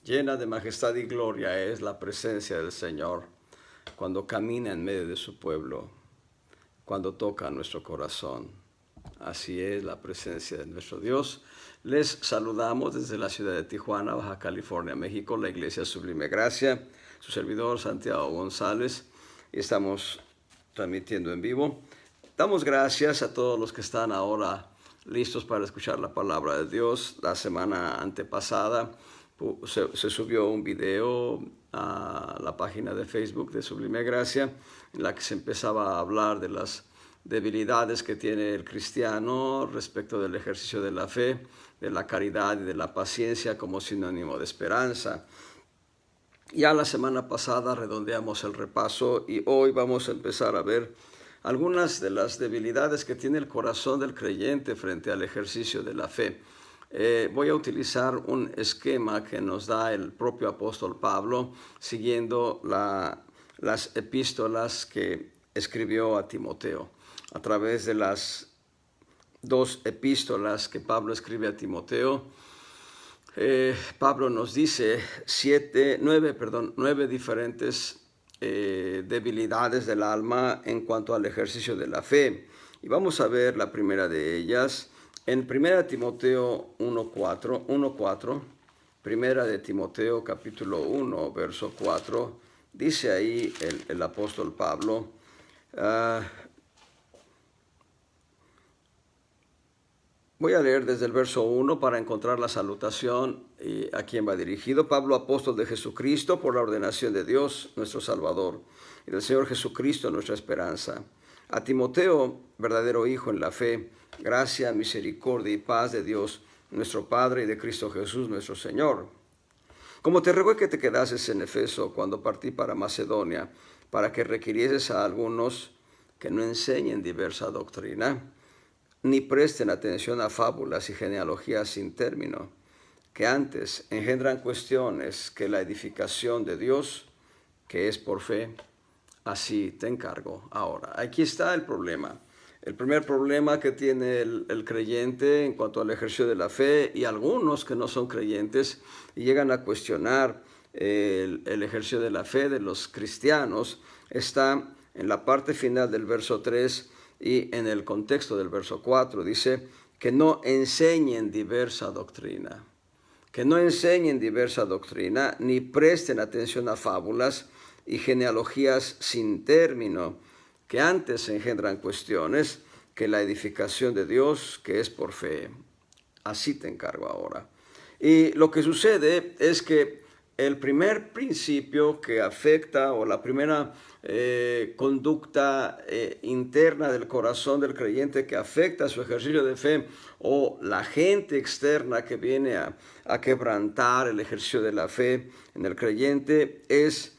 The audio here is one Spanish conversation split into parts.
Llena de majestad y gloria es la presencia del Señor cuando camina en medio de su pueblo, cuando toca nuestro corazón. Así es la presencia de nuestro Dios. Les saludamos desde la ciudad de Tijuana, Baja California, México, la Iglesia Sublime Gracia, su servidor Santiago González, y estamos transmitiendo en vivo. Damos gracias a todos los que están ahora listos para escuchar la palabra de Dios. La semana antepasada se subió un video a la página de Facebook de Sublime Gracia, en la que se empezaba a hablar de las debilidades que tiene el cristiano respecto del ejercicio de la fe, de la caridad y de la paciencia como sinónimo de esperanza. Ya la semana pasada redondeamos el repaso y hoy vamos a empezar a ver algunas de las debilidades que tiene el corazón del creyente frente al ejercicio de la fe. Voy a utilizar un esquema que nos da el propio apóstol Pablo, siguiendo las epístolas que escribió a Timoteo. A través de las dos epístolas que Pablo escribe a Timoteo, Pablo nos dice nueve diferentes debilidades del alma en cuanto al ejercicio de la fe. Y vamos a ver la primera de ellas en 1 Timoteo 1:4, Primera de Timoteo capítulo 1, verso 4, dice ahí el apóstol Pablo, voy a leer desde el verso 1 para encontrar la salutación y a quién va dirigido. Pablo, apóstol de Jesucristo, por la ordenación de Dios, nuestro Salvador, y del Señor Jesucristo, nuestra esperanza. A Timoteo, verdadero hijo en la fe, gracia, misericordia y paz de Dios, nuestro Padre, y de Cristo Jesús, nuestro Señor. Como te ruego que te quedases en Efeso cuando partí para Macedonia, para que requirieses a algunos que no enseñen diversa doctrina, ni presten atención a fábulas y genealogías sin término, que antes engendran cuestiones que la edificación de Dios, que es por fe. Así te encargo ahora. Aquí está el problema. El primer problema que tiene el creyente en cuanto al ejercicio de la fe, y algunos que no son creyentes y llegan a cuestionar el ejercicio de la fe de los cristianos, está en la parte final del verso 3 y en el contexto del verso 4. Dice que no enseñen diversa doctrina. Que no enseñen diversa doctrina, ni presten atención a fábulas y genealogías sin término, que antes engendran cuestiones que la edificación de Dios, que es por fe. Así te encargo ahora. Y lo que sucede es que el primer principio que afecta, o la primera conducta interna del corazón del creyente que afecta su ejercicio de fe, o la gente externa que viene a quebrantar el ejercicio de la fe en el creyente, es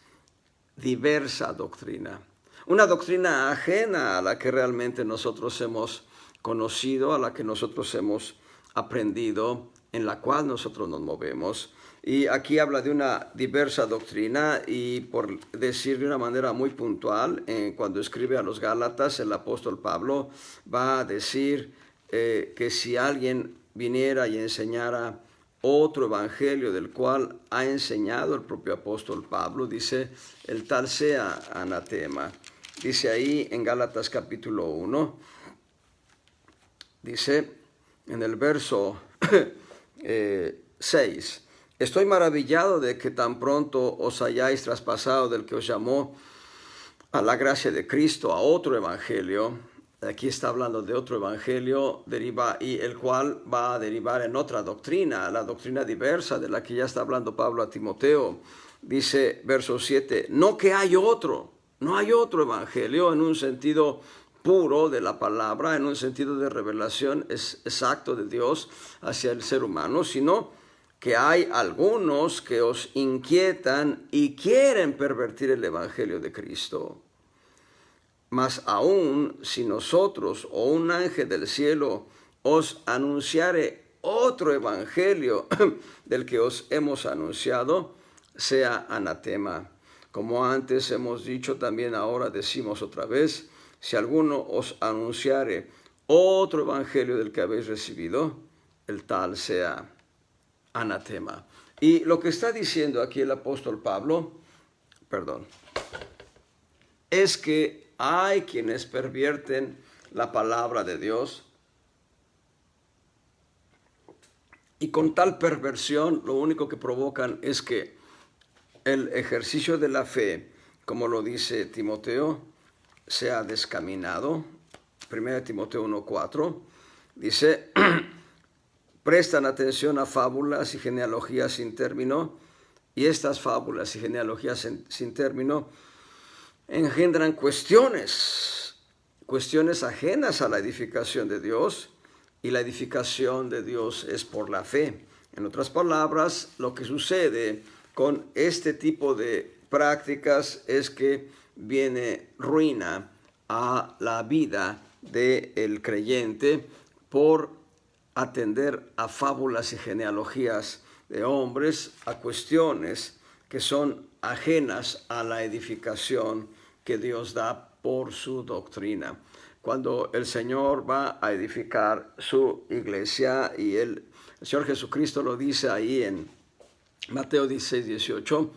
diversa doctrina. Una doctrina ajena a la que realmente nosotros hemos conocido, a la que nosotros hemos aprendido, en la cual nosotros nos movemos. Y aquí habla de una diversa doctrina, y por decir de una manera muy puntual, cuando escribe a los Gálatas, el apóstol Pablo va a decir que si alguien viniera y enseñara otro evangelio del cual ha enseñado el propio apóstol Pablo, dice, el tal sea anatema. Dice ahí en Gálatas capítulo 1, dice en el verso 6, estoy maravillado de que tan pronto os hayáis traspasado del que os llamó a la gracia de Cristo a otro evangelio. Aquí está hablando de otro evangelio, y el cual va a derivar en otra doctrina, la doctrina diversa de la que ya está hablando Pablo a Timoteo. Dice verso 7, no que hay otro, no hay otro evangelio en un sentido puro de la palabra, en un sentido de revelación exacto de Dios hacia el ser humano, sino que hay algunos que os inquietan y quieren pervertir el evangelio de Cristo. Mas aún si nosotros o un ángel del cielo os anunciare otro evangelio del que os hemos anunciado, sea anatema. Como antes hemos dicho, también ahora decimos otra vez, si alguno os anunciare otro evangelio del que habéis recibido, el tal sea anatema. Y lo que está diciendo aquí el apóstol Pablo, es que hay quienes pervierten la palabra de Dios, y con tal perversión lo único que provocan es que el ejercicio de la fe, como lo dice Timoteo, sea descaminado. 1 Timoteo 1:4 dice, prestan atención a fábulas y genealogías sin término, y estas fábulas y genealogías sin término engendran cuestiones ajenas a la edificación de Dios, y la edificación de Dios es por la fe. En otras palabras, lo que sucede con este tipo de prácticas es que viene ruina a la vida del creyente por atender a fábulas y genealogías de hombres, a cuestiones que son ajenas a la edificación que Dios da por su doctrina. Cuando el Señor va a edificar su iglesia, y el Señor Jesucristo lo dice ahí en Mateo 16:18,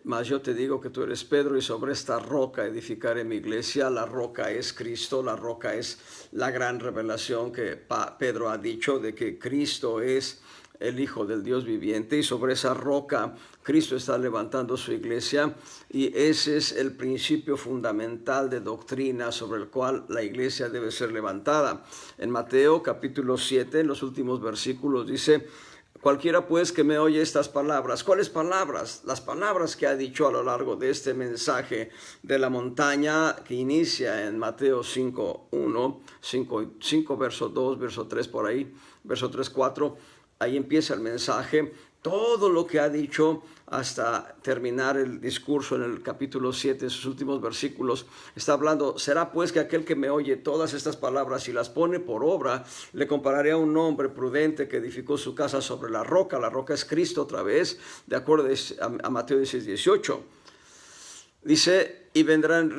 mas yo te digo que tú eres Pedro, y sobre esta roca edificaré mi iglesia. La roca es Cristo, la roca es la gran revelación que Pedro ha dicho de que Cristo es el Hijo del Dios viviente, y sobre esa roca Cristo está levantando su iglesia, y ese es el principio fundamental de doctrina sobre el cual la iglesia debe ser levantada. En Mateo capítulo 7, en los últimos versículos dice, cualquiera pues que me oye estas palabras. ¿Cuáles palabras? Las palabras que ha dicho a lo largo de este mensaje de la montaña, que inicia en Mateo 5:1, 5 verso 2, verso 3 por ahí, verso 3, 4, ahí empieza el mensaje. Todo lo que ha dicho hasta terminar el discurso en el capítulo 7, sus últimos versículos, está hablando, será pues que aquel que me oye todas estas palabras y las pone por obra, le compararé a un hombre prudente que edificó su casa sobre la roca es Cristo otra vez, de acuerdo a Mateo 16:18. Dice, y vendrán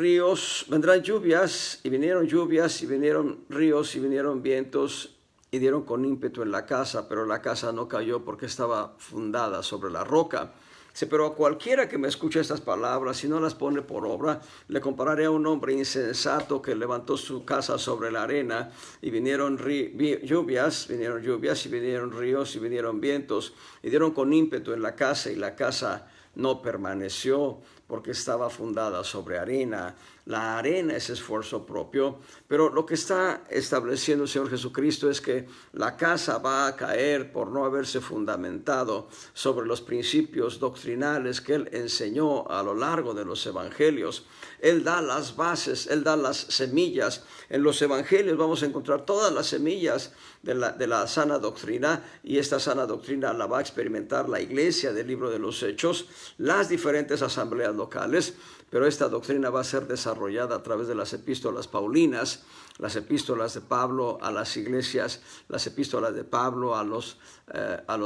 lluvias, y vinieron lluvias, y vinieron ríos, y vinieron vientos, y dieron con ímpetu en la casa, pero la casa no cayó porque estaba fundada sobre la roca. Dice, pero a cualquiera que me escuche estas palabras y no las pone por obra, le compararé a un hombre insensato que levantó su casa sobre la arena, y vinieron lluvias, y vinieron ríos, y vinieron vientos, y dieron con ímpetu en la casa, y la casa no permaneció porque estaba fundada sobre arena. La arena es esfuerzo propio, pero lo que está estableciendo el Señor Jesucristo es que la casa va a caer por no haberse fundamentado sobre los principios doctrinales que Él enseñó a lo largo de los evangelios. Él da las bases, Él da las semillas. En los evangelios vamos a encontrar todas las semillas de la sana doctrina, y esta sana doctrina la va a experimentar la iglesia del libro de los Hechos, las diferentes asambleas locales, pero esta doctrina va a ser desarrollada a través de las epístolas paulinas, las epístolas de Pablo a las iglesias, las epístolas de Pablo a los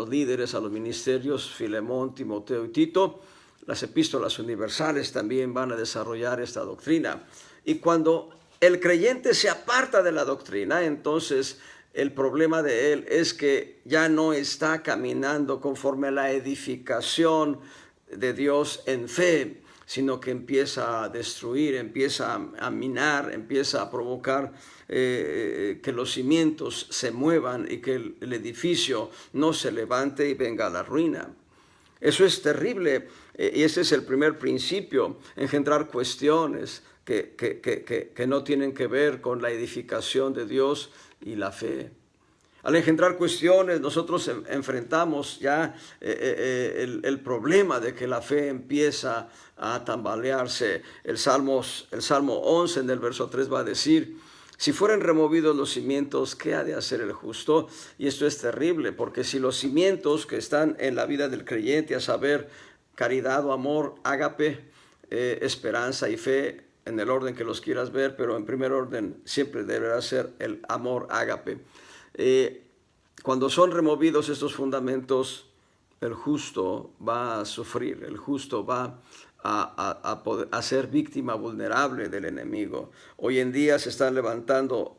líderes, a los ministerios, Filemón, Timoteo y Tito. Las epístolas universales también van a desarrollar esta doctrina. Y cuando el creyente se aparta de la doctrina, entonces el problema de él es que ya no está caminando conforme a la edificación de Dios en fe, sino que empieza a destruir, empieza a minar, empieza a provocar que los cimientos se muevan y que el edificio no se levante y venga a la ruina. Eso es terrible, y ese es el primer principio, engendrar cuestiones que no tienen que ver con la edificación de Dios y la fe. Al engendrar cuestiones, nosotros enfrentamos ya el problema de que la fe empieza a tambalearse. El Salmo 11 en el verso 3 va a decir, si fueren removidos los cimientos, ¿qué ha de hacer el justo? Y esto es terrible, porque si los cimientos que están en la vida del creyente, a saber, caridad o amor, ágape, esperanza y fe, en el orden que los quieras ver, pero en primer orden siempre deberá ser el amor ágape. Cuando son removidos estos fundamentos, el justo va a sufrir, el justo va a ser víctima vulnerable del enemigo. Hoy en día se están levantando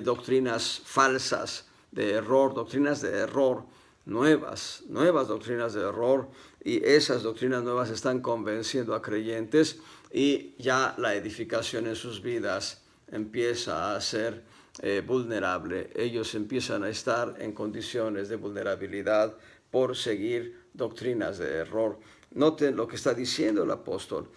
doctrinas falsas de error, doctrinas de error, nuevas doctrinas de error, y esas doctrinas nuevas están convenciendo a creyentes y ya la edificación en sus vidas empieza a ser vulnerable. Ellos empiezan a estar en condiciones de vulnerabilidad por seguir doctrinas de error. Noten lo que está diciendo el apóstol.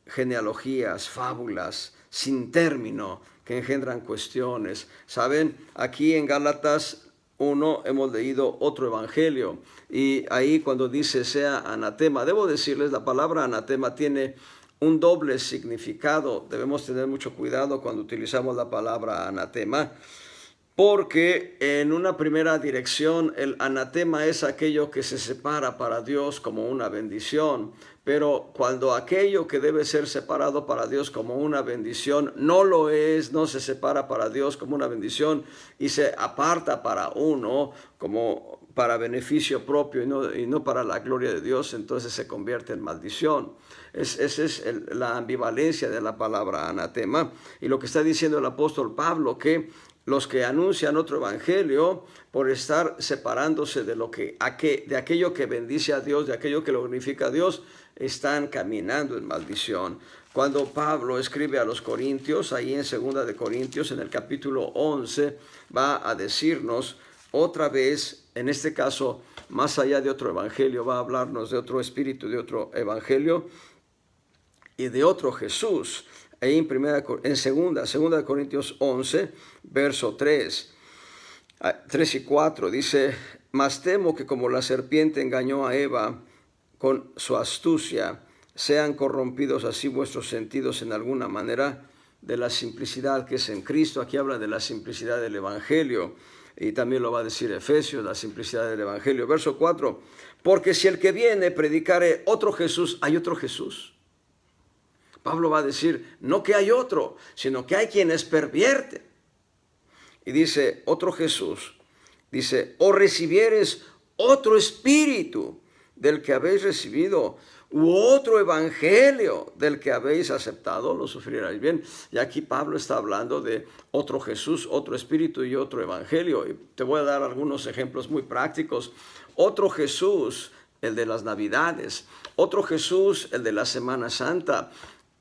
Genealogías, fábulas sin término que engendran cuestiones. ¿Saben? Aquí en Gálatas 1 hemos leído otro evangelio, y ahí cuando dice sea anatema, debo decirles, la palabra anatema tiene un doble significado. Debemos tener mucho cuidado cuando utilizamos la palabra anatema, porque en una primera dirección el anatema es aquello que se separa para Dios como una bendición, pero cuando aquello que debe ser separado para Dios como una bendición no lo es, no se separa para Dios como una bendición y se aparta para uno como para beneficio propio y no para la gloria de Dios, entonces se convierte en maldición. Esa es la ambivalencia de la palabra anatema, y lo que está diciendo el apóstol Pablo, que los que anuncian otro evangelio, por estar separándose de aquello que bendice a Dios, de aquello que lo glorifica a Dios, están caminando en maldición. Cuando Pablo escribe a los Corintios, ahí en 2 de Corintios, en el capítulo 11, va a decirnos otra vez, en este caso, más allá de otro evangelio, va a hablarnos de otro espíritu, de otro evangelio y de otro Jesús. Ahí en segunda de Corintios 11, verso 3 y 4, dice: mas temo que como la serpiente engañó a Eva con su astucia, sean corrompidos así vuestros sentidos en alguna manera de la simplicidad que es en Cristo. Aquí habla de la simplicidad del evangelio, y también lo va a decir Efesios, la simplicidad del evangelio. Verso 4, porque si el que viene predicare otro Jesús, hay otro Jesús. Pablo va a decir, no que hay otro, sino que hay quienes pervierten. Y dice, otro Jesús, dice, o recibieres otro espíritu del que habéis recibido, u otro evangelio del que habéis aceptado, lo sufriréis bien. Y aquí Pablo está hablando de otro Jesús, otro espíritu y otro evangelio. Y te voy a dar algunos ejemplos muy prácticos. Otro Jesús, el de las Navidades. Otro Jesús, el de la Semana Santa.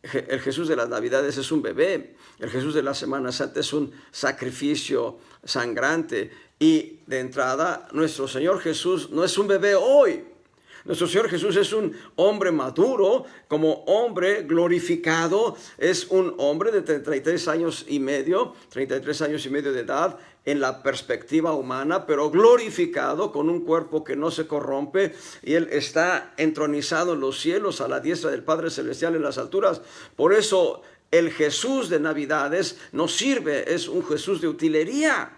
El Jesús de las Navidades es un bebé. El Jesús de la Semana Santa es un sacrificio sangrante. Y de entrada, nuestro Señor Jesús no es un bebé hoy. Nuestro Señor Jesús es un hombre maduro, como hombre glorificado. Es un hombre de 33 años y medio de edad en la perspectiva humana, pero glorificado con un cuerpo que no se corrompe. Y Él está entronizado en los cielos a la diestra del Padre Celestial en las alturas. Por eso el Jesús de Navidades nos sirve, es un Jesús de utilería.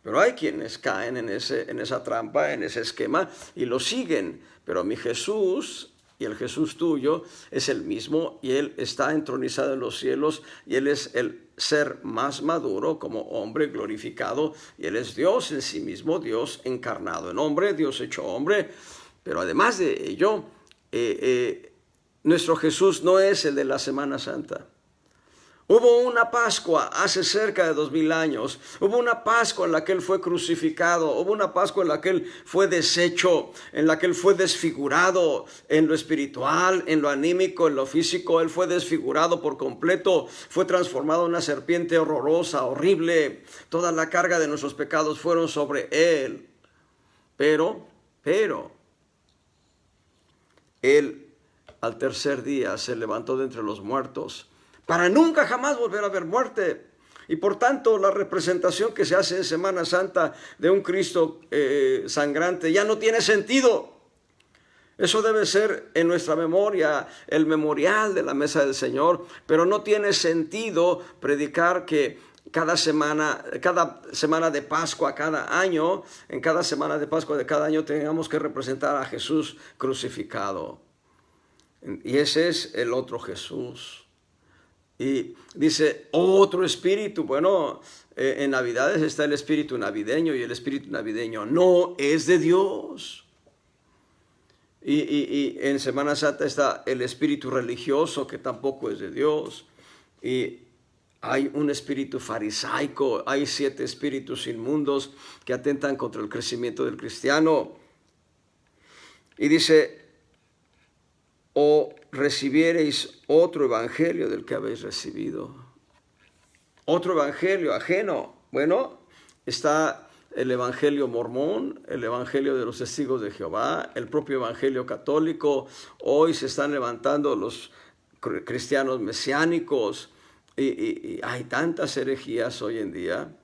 Pero hay quienes caen en esa trampa, en ese esquema, y lo siguen. Pero mi Jesús y el Jesús tuyo es el mismo, y Él está entronizado en los cielos, y Él es el ser más maduro como hombre glorificado, y Él es Dios en sí mismo, Dios encarnado en hombre, Dios hecho hombre. Pero además de ello, nuestro Jesús no es el de la Semana Santa. Hubo una Pascua hace cerca de 2000 años. Hubo una Pascua en la que Él fue crucificado. Hubo una Pascua en la que Él fue deshecho, en la que Él fue desfigurado en lo espiritual, en lo anímico, en lo físico. Él fue desfigurado por completo. Fue transformado en una serpiente horrorosa, horrible. Toda la carga de nuestros pecados fueron sobre Él. Pero, Él al tercer día se levantó de entre los muertos, para nunca jamás volver a ver muerte. Y por tanto, la representación que se hace en Semana Santa de un Cristo sangrante ya no tiene sentido. Eso debe ser en nuestra memoria el memorial de la mesa del Señor, pero no tiene sentido predicar que cada semana de Pascua, cada año, en cada semana de Pascua de cada año tengamos que representar a Jesús crucificado. Y ese es el otro Jesús. Y dice, otro espíritu. Bueno, en Navidades está el espíritu navideño, y el espíritu navideño no es de Dios. Y en Semana Santa está el espíritu religioso, que tampoco es de Dios. Y Hay un espíritu farisaico, hay 7 espíritus inmundos que atentan contra el crecimiento del cristiano. Y dice, o recibiereis otro evangelio del que habéis recibido. Otro evangelio ajeno. Bueno, está el evangelio mormón, el evangelio de los testigos de Jehová, el propio evangelio católico. Hoy se están levantando los cristianos mesiánicos y hay tantas herejías hoy en día.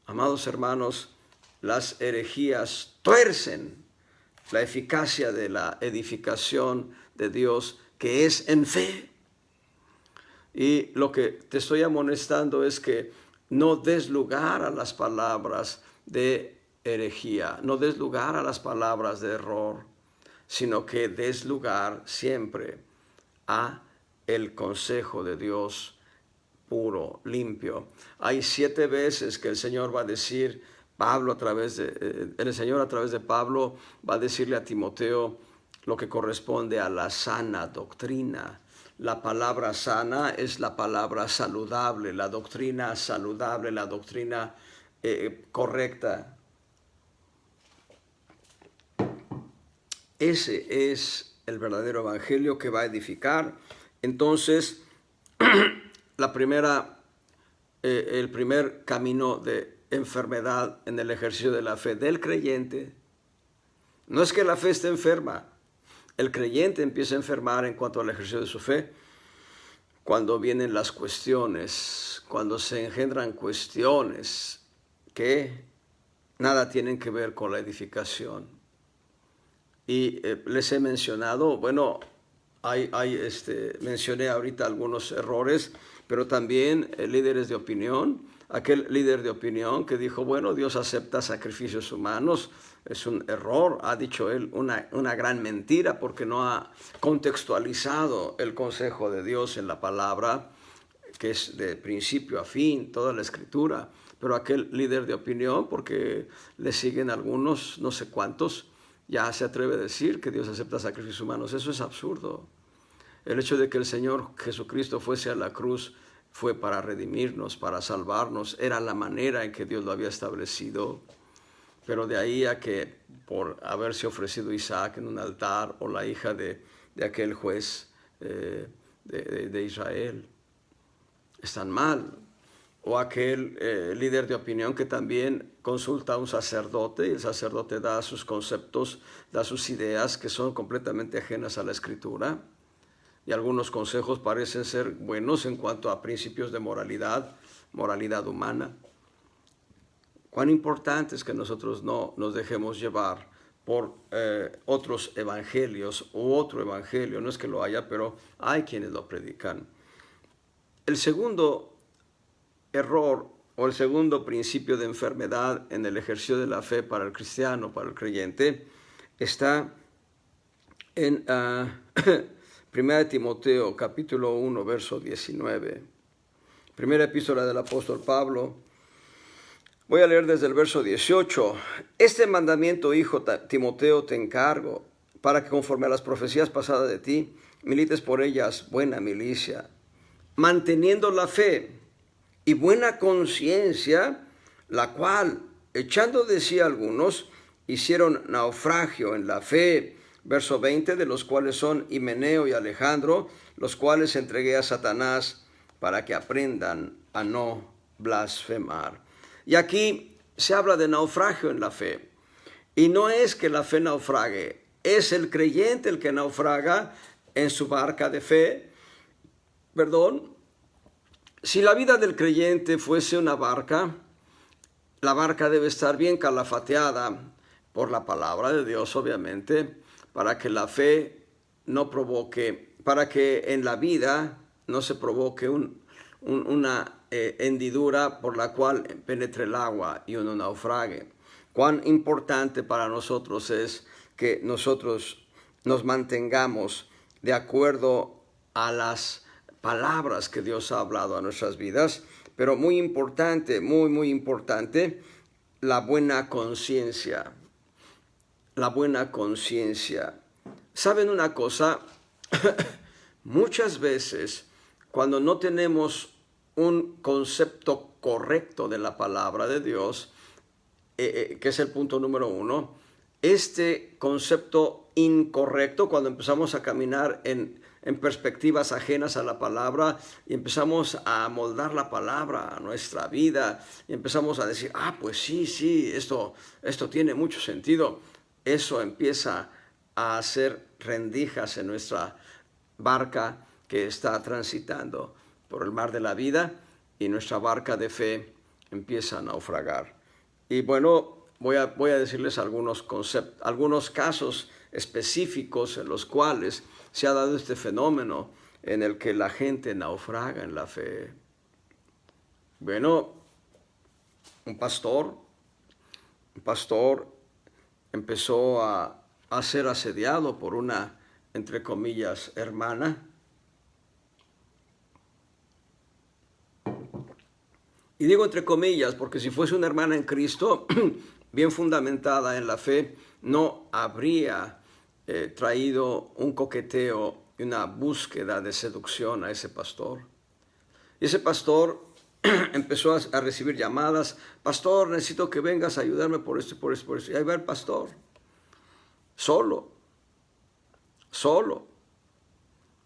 Amados hermanos, las herejías tuercen la eficacia de la edificación de Dios, que es en fe. Y lo que te estoy amonestando es que no des lugar a las palabras de herejía, no des lugar a las palabras de error, sino que des lugar siempre a el consejo de Dios puro, limpio. Hay 7 veces que el Señor va a decir, el Señor a través de Pablo va a decirle a Timoteo lo que corresponde a la sana doctrina. La palabra sana es la palabra saludable, la doctrina saludable, la doctrina correcta. Ese es el verdadero evangelio que va a edificar. Entonces, el primer camino de enfermedad en el ejercicio de la fe del creyente, no es que la fe esté enferma. El creyente empieza a enfermar en cuanto al ejercicio de su fe cuando vienen las cuestiones, cuando se engendran cuestiones que nada tienen que ver con la edificación. Y les he mencionado, bueno, mencioné ahorita algunos errores, pero también líderes de opinión. Aquel líder de opinión que dijo, bueno, Dios acepta sacrificios humanos, es un error, ha dicho él una gran mentira porque no ha contextualizado el consejo de Dios en la palabra, que es de principio a fin, toda la escritura. Pero aquel líder de opinión, porque le siguen algunos, no sé cuántos, ya se atreve a decir que Dios acepta sacrificios humanos. Eso es absurdo. El hecho de que el Señor Jesucristo fuese a la cruz fue para redimirnos, para salvarnos. Era la manera en que Dios lo había establecido. Pero de ahí a que por haberse ofrecido Isaac en un altar, o la hija de aquel juez de Israel, están mal. O aquel líder de opinión que también consulta a un sacerdote y el sacerdote da sus conceptos, da sus ideas que son completamente ajenas a la Escritura. Y algunos consejos parecen ser buenos en cuanto a principios de moralidad humana. Cuán importante es que nosotros no nos dejemos llevar por otros evangelios u otro evangelio. No es que lo haya, pero hay quienes lo predican. El segundo error o el segundo principio de enfermedad en el ejercicio de la fe para el cristiano, para el creyente, está en 1 Timoteo capítulo 1, verso 19. Primera epístola del apóstol Pablo. Voy a leer desde el verso 18. Este mandamiento, hijo Timoteo, te encargo, para que conforme a las profecías pasadas de ti, milites por ellas buena milicia, manteniendo la fe y buena conciencia, la cual, echando de sí algunos, hicieron naufragio en la fe. Verso 20, de los cuales son Himeneo y Alejandro, los cuales entregué a Satanás para que aprendan a no blasfemar. Y aquí se habla de naufragio en la fe. Y no es que la fe naufrague, es el creyente el que naufraga en su barca de fe. Si la vida del creyente fuese una barca, la barca debe estar bien calafateada por la palabra de Dios, obviamente, para que la fe no provoque, para que en la vida no se provoque una hendidura por la cual penetre el agua y uno naufrague. Cuán importante para nosotros es que nosotros nos mantengamos de acuerdo a las palabras que Dios ha hablado a nuestras vidas, pero muy importante, muy importante, la buena conciencia. La buena conciencia. ¿Saben una cosa? Muchas veces, cuando no tenemos un concepto correcto de la palabra de Dios, que es el punto número 1, este concepto incorrecto, cuando empezamos a caminar en perspectivas ajenas a la palabra y empezamos a moldar la palabra a nuestra vida y empezamos a decir, pues sí, esto tiene mucho sentido, eso empieza a hacer rendijas en nuestra barca que está transitando por el mar de la vida, y nuestra barca de fe empieza a naufragar. Y bueno, voy a decirles algunos casos específicos en los cuales se ha dado este fenómeno en el que la gente naufraga en la fe. Bueno, un pastor empezó a ser asediado por una, entre comillas, hermana. Y digo entre comillas porque si fuese una hermana en Cristo, bien fundamentada en la fe, no habría traído un coqueteo y una búsqueda de seducción a ese pastor. Y ese pastor empezó a recibir llamadas: pastor, necesito que vengas a ayudarme por esto y por esto, por esto. Y ahí va el pastor, solo.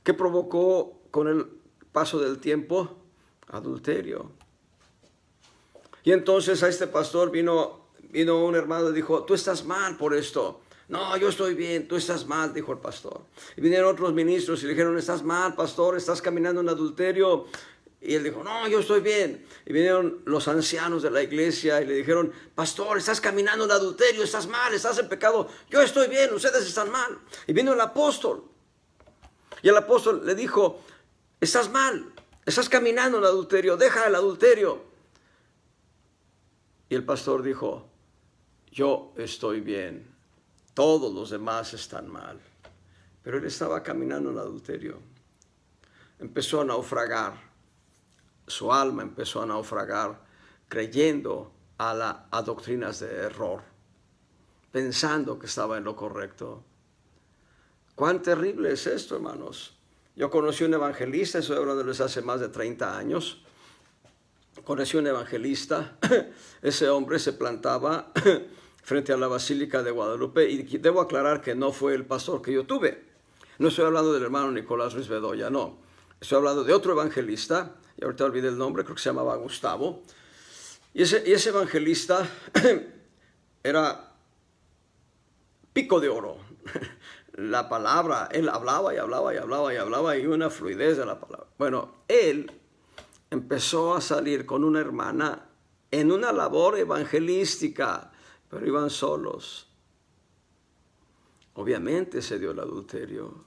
¿Qué provocó con el paso del tiempo? Adulterio. Y entonces a este pastor vino un hermano y dijo: tú estás mal por esto. No, yo estoy bien, tú estás mal, dijo el pastor. Y vinieron otros ministros y le dijeron: estás mal, pastor, estás caminando en adulterio. Y él dijo: no, yo estoy bien. Y vinieron los ancianos de la iglesia y le dijeron: pastor, estás caminando en adulterio, estás mal, estás en pecado. Yo estoy bien, ustedes están mal. Y vino el apóstol. Y el apóstol le dijo: estás mal, estás caminando en adulterio, deja el adulterio. Y el pastor dijo: yo estoy bien, todos los demás están mal. Pero él estaba caminando en adulterio. Empezó a naufragar, su alma empezó a naufragar, creyendo a doctrinas de error, pensando que estaba en lo correcto. ¿Cuán terrible es esto, hermanos? Yo conocí un evangelista, estoy hablándoles hace más de 30 años, conocí un evangelista. Ese hombre se plantaba frente a la Basílica de Guadalupe, y debo aclarar que no fue el pastor que yo tuve. No estoy hablando del hermano Nicolás Ruiz Bedoya, no. Estoy hablando de otro evangelista, y ahorita olvidé el nombre, creo que se llamaba Gustavo. Y ese evangelista era pico de oro. La palabra, él hablaba y una fluidez de la palabra. Bueno, él empezó a salir con una hermana en una labor evangelística, pero iban solos. Obviamente se dio el adulterio.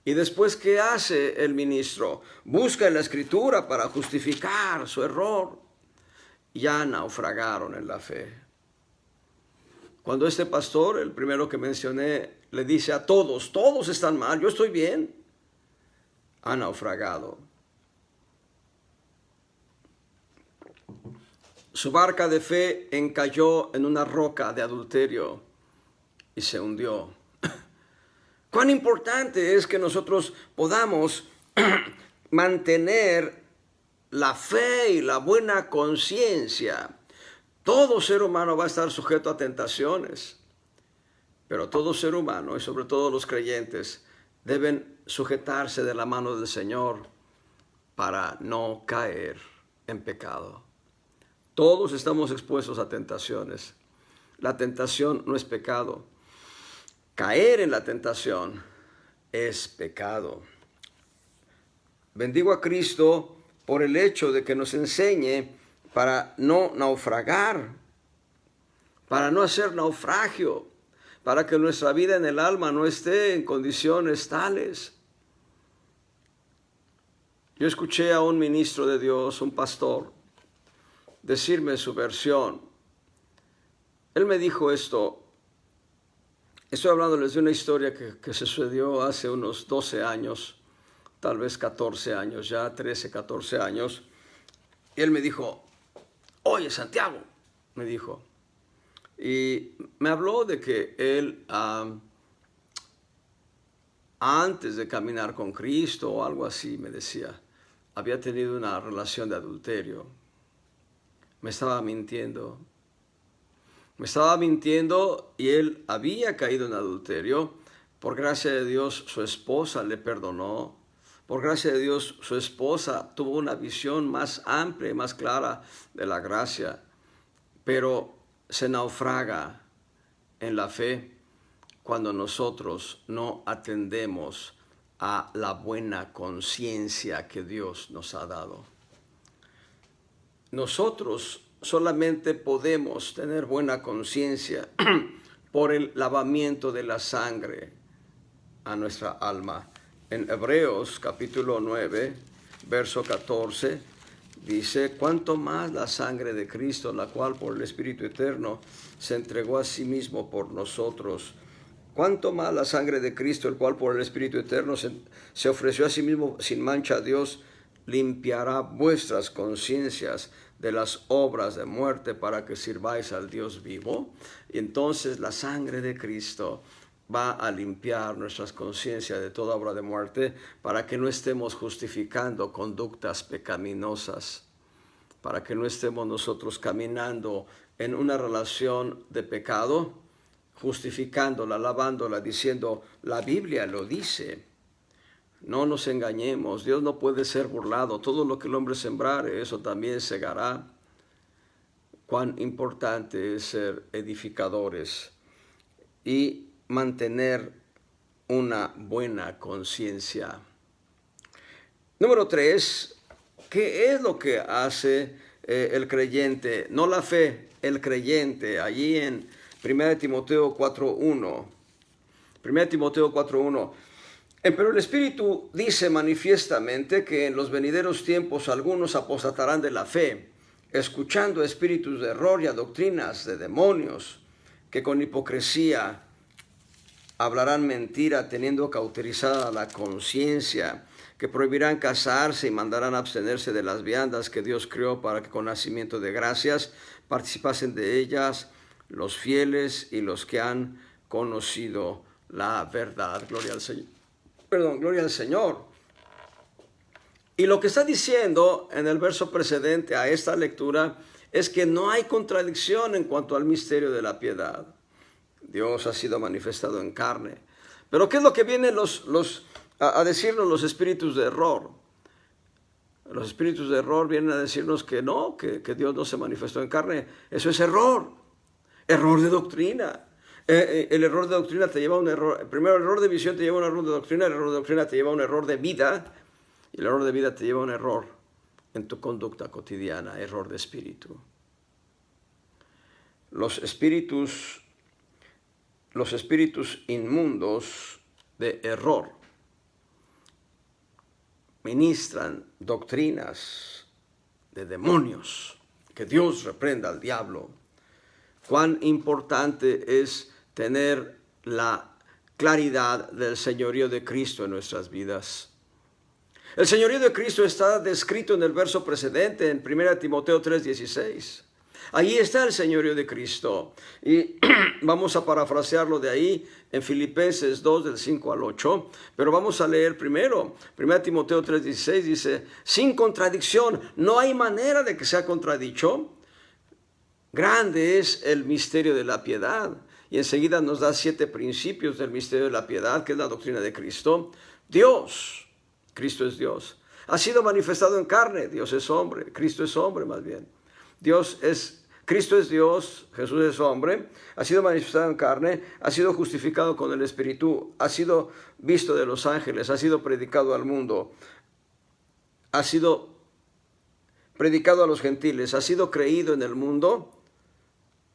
Y después, ¿qué hace el ministro? Busca en la escritura para justificar su error. Ya naufragaron en la fe. Cuando este pastor, el primero que mencioné, le dice a todos: todos están mal, yo estoy bien, ha naufragado. Su barca de fe encalló en una roca de adulterio y se hundió. Cuán importante es que nosotros podamos mantener la fe y la buena conciencia. Todo ser humano va a estar sujeto a tentaciones, pero todo ser humano, y sobre todo los creyentes, deben sujetarse de la mano del Señor para no caer en pecado. Todos estamos expuestos a tentaciones. La tentación no es pecado. Caer en la tentación es pecado. Bendigo a Cristo por el hecho de que nos enseñe para no naufragar, para no hacer naufragio, para que nuestra vida en el alma no esté en condiciones tales. Yo escuché a un ministro de Dios, un pastor, decirme su versión. Él me dijo esto. Estoy hablándoles de una historia que se sucedió hace unos 12 años, tal vez 14 años, ya 13, 14 años. Y él me dijo: oye, Santiago, me dijo. Y me habló de que él, antes de caminar con Cristo o algo así, me decía, había tenido una relación de adulterio. Me estaba mintiendo. Me estaba mintiendo y él había caído en adulterio. Por gracia de Dios, su esposa le perdonó. Por gracia de Dios, su esposa tuvo una visión más amplia y más clara de la gracia. Pero se naufraga en la fe cuando nosotros no atendemos a la buena conciencia que Dios nos ha dado. Nosotros solamente podemos tener buena conciencia por el lavamiento de la sangre a nuestra alma. En Hebreos capítulo 9, verso 14, dice: cuánto más la sangre de Cristo, la cual por el Espíritu Eterno se entregó a sí mismo por nosotros. Cuánto más la sangre de Cristo, el cual por el Espíritu Eterno se ofreció a sí mismo sin mancha a Dios, limpiará vuestras conciencias de las obras de muerte para que sirváis al Dios vivo. Y entonces la sangre de Cristo va a limpiar nuestras conciencias de toda obra de muerte para que no estemos justificando conductas pecaminosas, para que no estemos nosotros caminando en una relación de pecado, justificándola, alabándola, diciendo, la Biblia lo dice. No nos engañemos, Dios no puede ser burlado. Todo lo que el hombre sembrare, eso también segará. Cuán importante es ser edificadores y mantener una buena conciencia. Número 3, ¿qué es lo que hace el creyente? No la fe, el creyente. Allí en 1 Timoteo 4:1. 1 Timoteo 4:1. Pero el Espíritu dice manifiestamente que en los venideros tiempos algunos apostatarán de la fe, escuchando espíritus de error y a doctrinas de demonios, que con hipocresía hablarán mentira, teniendo cauterizada la conciencia, que prohibirán casarse y mandarán abstenerse de las viandas que Dios creó para que con nacimiento de gracias participasen de ellas los fieles y los que han conocido la verdad. Gloria al Señor. Gloria al Señor. Y lo que está diciendo en el verso precedente a esta lectura es que no hay contradicción en cuanto al misterio de la piedad. Dios ha sido manifestado en carne. Pero ¿qué es lo que vienen a decirnos los espíritus de error? Los espíritus de error vienen a decirnos que no, que Dios no se manifestó en carne. Eso es error. Error de doctrina. El error de doctrina te lleva a un error. Primero, el error de visión te lleva a un error de doctrina. El error de doctrina te lleva a un error de vida. Y el error de vida te lleva a un error en tu conducta cotidiana. Error de espíritu. Los espíritus inmundos de error ministran doctrinas de demonios. Que Dios reprenda al diablo. Cuán importante es tener la claridad del señorío de Cristo en nuestras vidas. El señorío de Cristo está descrito en el verso precedente, en 1 Timoteo 3:16. Ahí está el señorío de Cristo. Y vamos a parafrasearlo de ahí en Filipenses 2, del 5 al 8. Pero vamos a leer primero. 1 Timoteo 3:16 dice, sin contradicción, no hay manera de que sea contradicho. Grande es el misterio de la piedad. Y enseguida nos da 7 principios del misterio de la piedad, que es la doctrina de Cristo. Dios, Cristo es Dios, ha sido manifestado en carne. Dios es hombre, Cristo es hombre más bien. Cristo es Dios, Jesús es hombre, ha sido manifestado en carne, ha sido justificado con el Espíritu, ha sido visto de los ángeles, ha sido predicado al mundo, ha sido predicado a los gentiles, ha sido creído en el mundo,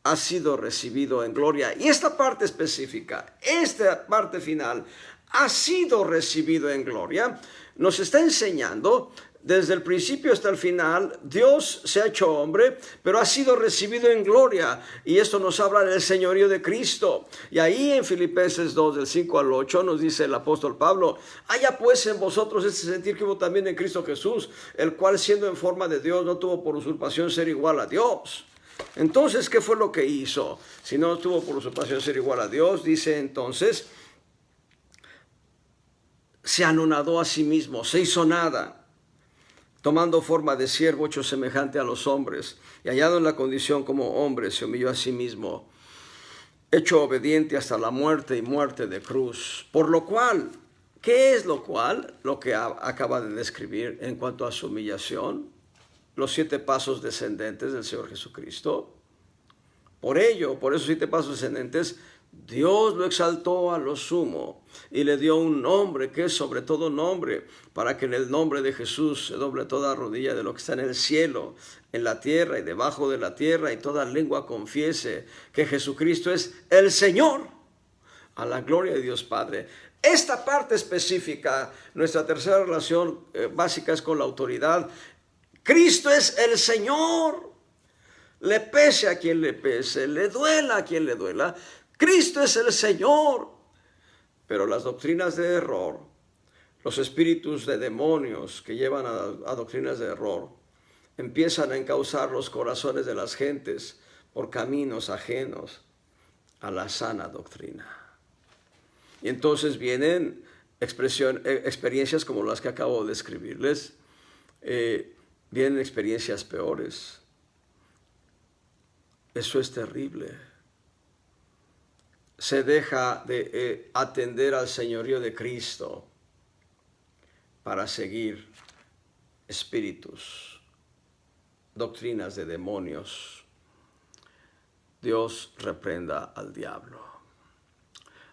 ha sido recibido en gloria. Y esta parte específica, esta parte final, ha sido recibido en gloria, nos está enseñando desde el principio hasta el final. Dios se ha hecho hombre, pero ha sido recibido en gloria. Y esto nos habla del señorío de Cristo. Y ahí en Filipenses 2, del 5 al 8, nos dice el apóstol Pablo, haya pues en vosotros este sentir que hubo también en Cristo Jesús, el cual siendo en forma de Dios no tuvo por usurpación ser igual a Dios. Entonces, ¿qué fue lo que hizo? Si no tuvo por usurpación ser igual a Dios, dice entonces, se anonadó a sí mismo, se hizo nada, tomando forma de siervo hecho semejante a los hombres, y hallado en la condición como hombre, se humilló a sí mismo, hecho obediente hasta la muerte y muerte de cruz. Por lo cual, ¿qué es lo cual? Lo que acaba de describir en cuanto a su humillación, los 7 pasos descendentes del Señor Jesucristo. Por esos 7 pasos descendentes, Dios lo exaltó a lo sumo y le dio un nombre que es sobre todo nombre, para que en el nombre de Jesús se doble toda rodilla de lo que está en el cielo, en la tierra y debajo de la tierra, y toda lengua confiese que Jesucristo es el Señor, a la gloria de Dios Padre. Esta parte específica, nuestra tercera relación básica es con la autoridad. Cristo es el Señor. Le pese a quien le pese, le duela a quien le duela, Cristo es el Señor. Pero las doctrinas de error, los espíritus de demonios que llevan a doctrinas de error, empiezan a encauzar los corazones de las gentes por caminos ajenos a la sana doctrina. Y entonces vienen experiencias como las que acabo de describirles, vienen experiencias peores. Eso es terrible. Se deja de atender al señorío de Cristo para seguir espíritus, doctrinas de demonios. Dios reprenda al diablo.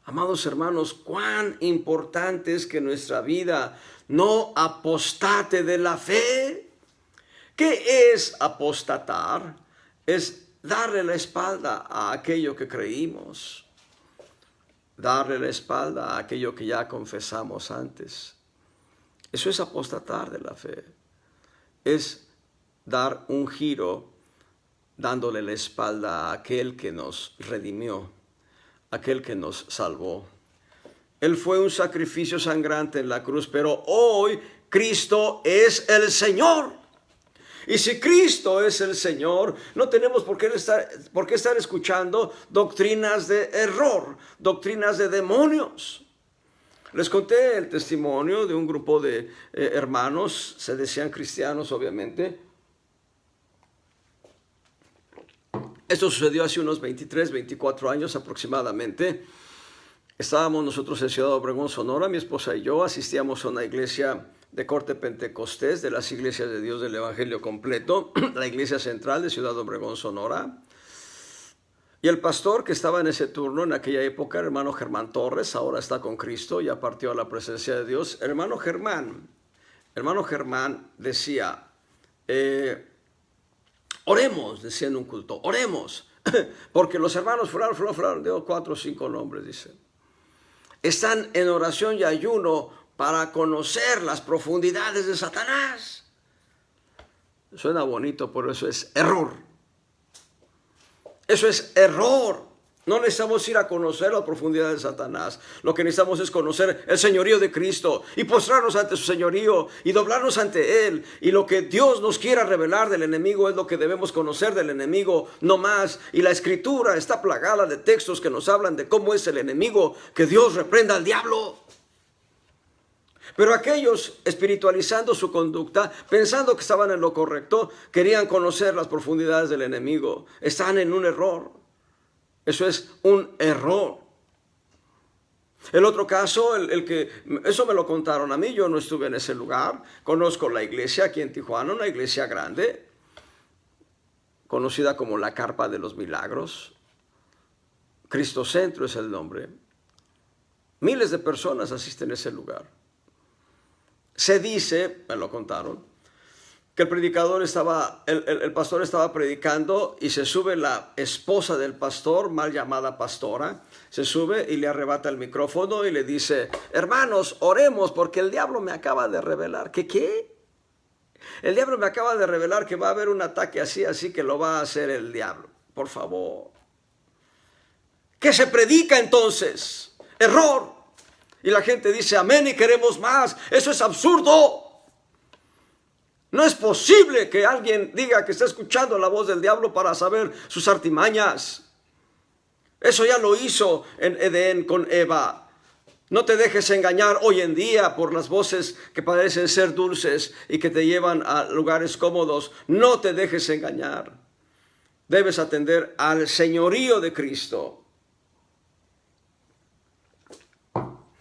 Amados hermanos, cuán importante es que nuestra vida no apostate de la fe. ¿Qué es apostatar? Es darle la espalda a aquello que creímos, darle la espalda a aquello que ya confesamos antes. Eso es apostatar de la fe. Es dar un giro dándole la espalda a aquel que nos redimió, aquel que nos salvó. Él fue un sacrificio sangrante en la cruz, pero hoy Cristo es el Señor. Y si Cristo es el Señor, no tenemos por qué estar escuchando doctrinas de error, doctrinas de demonios. Les conté el testimonio de un grupo de hermanos, se decían cristianos obviamente. Esto sucedió hace unos 23, 24 años aproximadamente. Estábamos nosotros en Ciudad Obregón, Sonora, mi esposa y yo asistíamos a una iglesia de corte pentecostés, de las iglesias de Dios del Evangelio completo, la iglesia central de Ciudad Obregón, Sonora. Y el pastor que estaba en ese turno, en aquella época, hermano Germán Torres, ahora está con Cristo, ya partió a la presencia de Dios. Hermano Germán decía, oremos, decía en un culto, oremos, porque los hermanos fulano, dio 4 o 5 nombres, dice, están en oración y ayuno para conocer las profundidades de Satanás. Suena bonito, pero eso es error. Eso es error. No necesitamos ir a conocer las profundidades de Satanás. Lo que necesitamos es conocer el señorío de Cristo y postrarnos ante su señorío y doblarnos ante Él. Y lo que Dios nos quiera revelar del enemigo es lo que debemos conocer del enemigo, no más. Y la Escritura está plagada de textos que nos hablan de cómo es el enemigo, que Dios reprenda al diablo. Pero aquellos, espiritualizando su conducta, pensando que estaban en lo correcto, querían conocer las profundidades del enemigo. Están en un error. Eso es un error. El otro caso, eso me lo contaron a mí, yo no estuve en ese lugar. Conozco la iglesia aquí en Tijuana, una iglesia grande, conocida como la Carpa de los Milagros. Cristocentro es el nombre. Miles de personas asisten a ese lugar. Se dice, me lo contaron, que el pastor estaba predicando y se sube la esposa del pastor, mal llamada pastora, se sube y le arrebata el micrófono y le dice, hermanos, oremos porque el diablo me acaba de revelar. ¿Qué? El diablo me acaba de revelar que va a haber un ataque así que lo va a hacer el diablo. Por favor. ¿Qué se predica entonces? Error. Y la gente dice, amén y queremos más. Eso es absurdo. No es posible que alguien diga que está escuchando la voz del diablo para saber sus artimañas. Eso ya lo hizo en Edén con Eva. No te dejes engañar hoy en día por las voces que parecen ser dulces y que te llevan a lugares cómodos. No te dejes engañar. Debes atender al señorío de Cristo.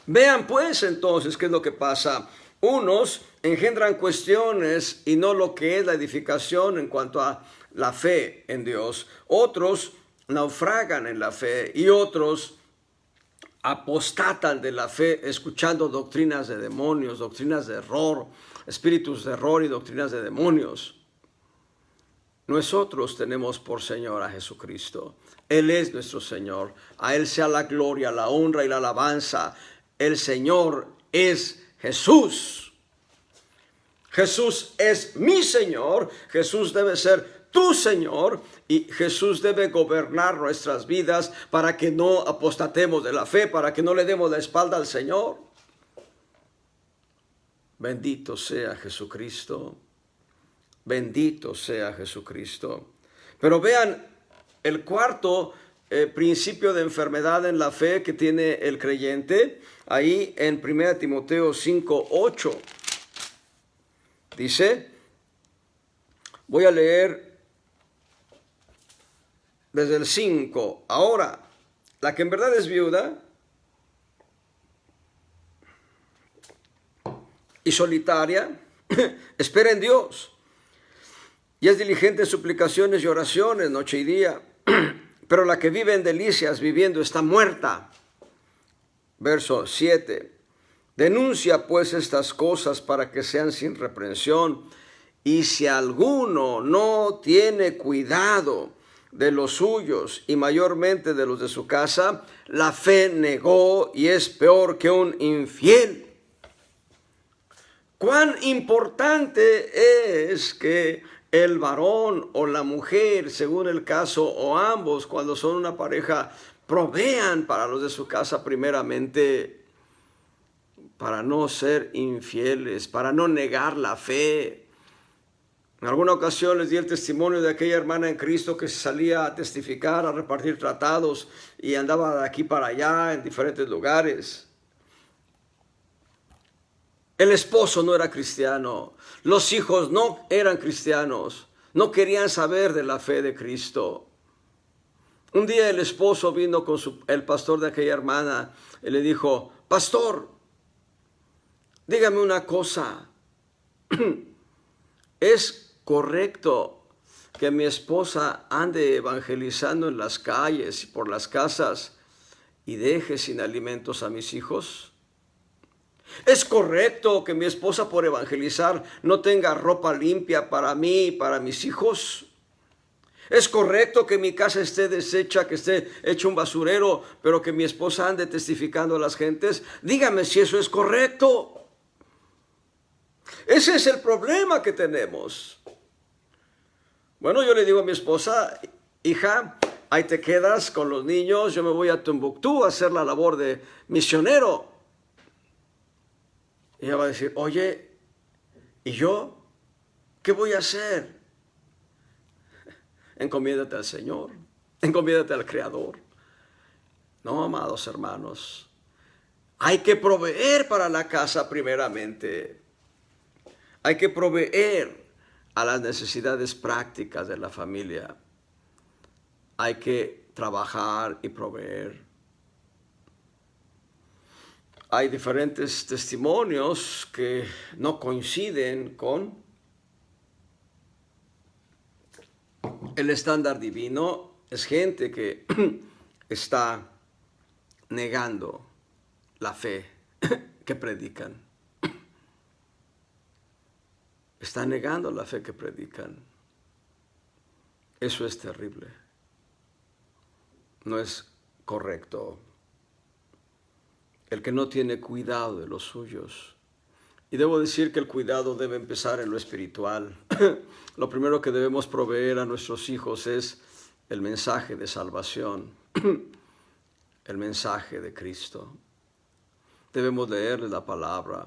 Vean pues entonces qué es lo que pasa. Unos engendran cuestiones y no lo que es la edificación en cuanto a la fe en Dios. Otros naufragan en la fe y otros apostatan de la fe escuchando doctrinas de demonios, doctrinas de error, espíritus de error y doctrinas de demonios. Nosotros tenemos por Señor a Jesucristo. Él es nuestro Señor. A Él sea la gloria, la honra y la alabanza. El Señor es Jesús. Jesús es mi Señor. Jesús debe ser tu Señor. Y Jesús debe gobernar nuestras vidas para que no apostatemos de la fe, para que no le demos la espalda al Señor. Bendito sea Jesucristo. Bendito sea Jesucristo. Pero vean el cuarto principio de enfermedad en la fe que tiene el creyente, ahí en 1 Timoteo 5:8. Dice, voy a leer desde el 5. Ahora, la que en verdad es viuda y solitaria, espera en Dios. Y es diligente en suplicaciones y oraciones noche y día. Pero la que vive en delicias viviendo está muerta. Verso 7. Denuncia pues estas cosas para que sean sin reprensión. Y si alguno no tiene cuidado de los suyos y mayormente de los de su casa, la fe negó y es peor que un infiel. Cuán importante es que el varón o la mujer, según el caso, o ambos, cuando son una pareja, provean para los de su casa primeramente, para no ser infieles, para no negar la fe. En alguna ocasión les di el testimonio de aquella hermana en Cristo que salía a testificar, a repartir tratados y andaba de aquí para allá en diferentes lugares. El esposo no era cristiano, los hijos no eran cristianos, no querían saber de la fe de Cristo. Un día el esposo vino con el pastor de aquella hermana y le dijo, pastor, dígame una cosa, ¿es correcto que mi esposa ande evangelizando en las calles y por las casas y deje sin alimentos a mis hijos? ¿Es correcto que mi esposa por evangelizar no tenga ropa limpia para mí y para mis hijos? ¿Es correcto que mi casa esté deshecha, que esté hecho un basurero, pero que mi esposa ande testificando a las gentes? Dígame si eso es correcto. Ese es el problema que tenemos. Bueno, yo le digo a mi esposa, hija, ahí te quedas con los niños, yo me voy a Tombuctú a hacer la labor de misionero. Y ella va a decir, oye, ¿y yo? ¿Qué voy a hacer? Encomiéndate al Señor, encomiéndate al Creador. No, amados hermanos, hay que proveer para la casa primeramente. Hay que proveer a las necesidades prácticas de la familia. Hay que trabajar y proveer. Hay diferentes testimonios que no coinciden con el estándar divino. Es gente que está negando la fe que predican. Está negando la fe que predican. Eso es terrible. No es correcto. El que no tiene cuidado de los suyos. Y debo decir que el cuidado debe empezar en lo espiritual. Lo primero que debemos proveer a nuestros hijos es el mensaje de salvación, el mensaje de Cristo. Debemos leerles la palabra,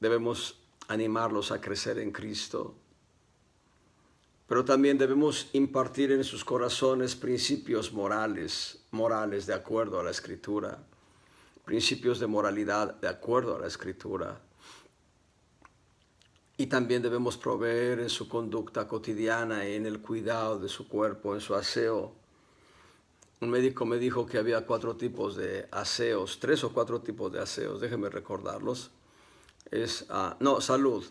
debemos animarlos a crecer en Cristo, pero también debemos impartir en sus corazones principios morales de acuerdo a la Escritura. principios de moralidad de acuerdo a la Escritura. Y también debemos proveer en su conducta cotidiana, en el cuidado de su cuerpo, en su aseo. Un médico me dijo que había 4 tipos de aseos, 3 o 4 tipos de aseos, déjenme recordarlos. Salud.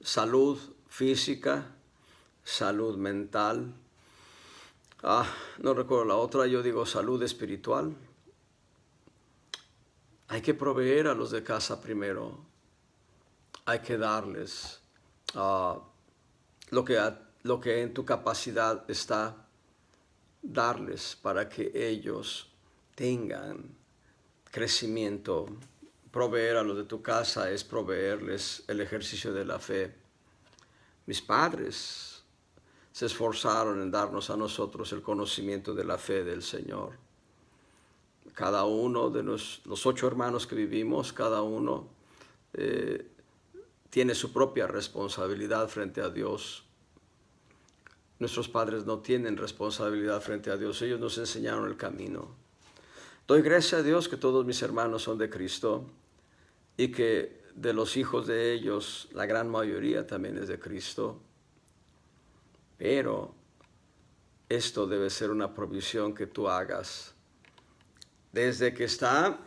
Salud física, salud mental. No recuerdo la otra, yo digo salud espiritual. Hay que proveer a los de casa primero. Hay que darles lo que en tu capacidad está, darles para que ellos tengan crecimiento. Proveer a los de tu casa es proveerles el ejercicio de la fe. Mis padres se esforzaron en darnos a nosotros el conocimiento de la fe del Señor. Cada uno de los 8 hermanos que vivimos, cada uno tiene su propia responsabilidad frente a Dios. Nuestros padres no tienen responsabilidad frente a Dios, ellos nos enseñaron el camino. Doy gracias a Dios que todos mis hermanos son de Cristo y que de los hijos de ellos la gran mayoría también es de Cristo. Pero esto debe ser una provisión que tú hagas desde que está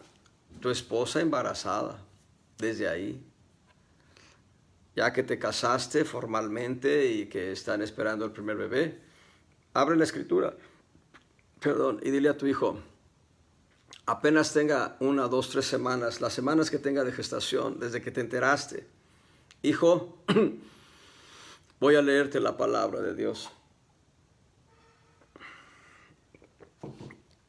tu esposa embarazada, desde ahí. Ya que te casaste formalmente y que están esperando el primer bebé, abre la Escritura, y dile a tu hijo, apenas tenga 1, 2, 3 semanas, las semanas que tenga de gestación, desde que te enteraste, hijo, voy a leerte la palabra de Dios.